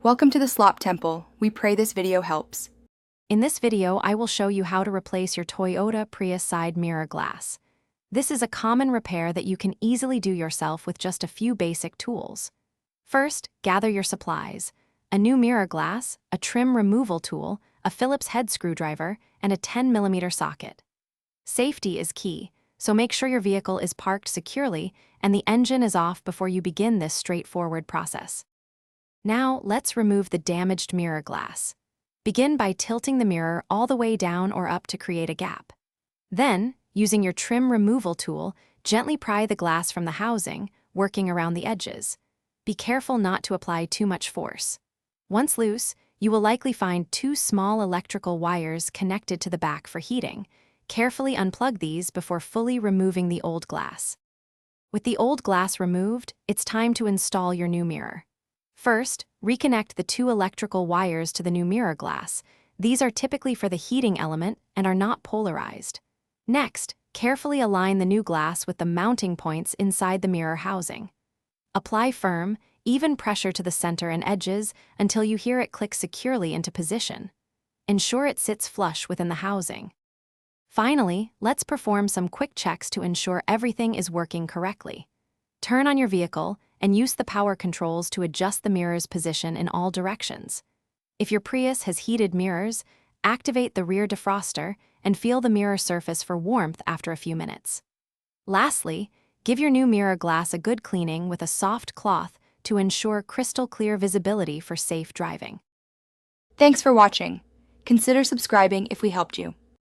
Welcome to the Slop Temple. We pray this video helps. In this video, I will show you how to replace your Toyota Prius side mirror glass. This is a common repair that you can easily do yourself with just a few basic tools. First, gather your supplies: a new mirror glass, a trim removal tool, a Phillips head screwdriver, and a 10mm socket. Safety is key, so make sure your vehicle is parked securely and the engine is off before you begin this straightforward process. Now, let's remove the damaged mirror glass. Begin by tilting the mirror all the way down or up to create a gap. Then, using your trim removal tool, gently pry the glass from the housing, working around the edges. Be careful not to apply too much force. Once loose, you will likely find two small electrical wires connected to the back for heating. Carefully unplug these before fully removing the old glass. With the old glass removed, it's time to install your new mirror. First, reconnect the two electrical wires to the new mirror glass. These are typically for the heating element and are not polarized. Next, carefully align the new glass with the mounting points inside the mirror housing. Apply firm, even pressure to the center and edges until you hear it click securely into position. Ensure it sits flush within the housing. Finally, let's perform some quick checks to ensure everything is working correctly. Turn on your vehicle and use the power controls to adjust the mirror's position in all directions. If your Prius has heated mirrors, activate the rear defroster and feel the mirror surface for warmth after a few minutes. Lastly, give your new mirror glass a good cleaning with a soft cloth to ensure crystal clear visibility for safe driving. Thanks for watching. Consider subscribing if we helped you.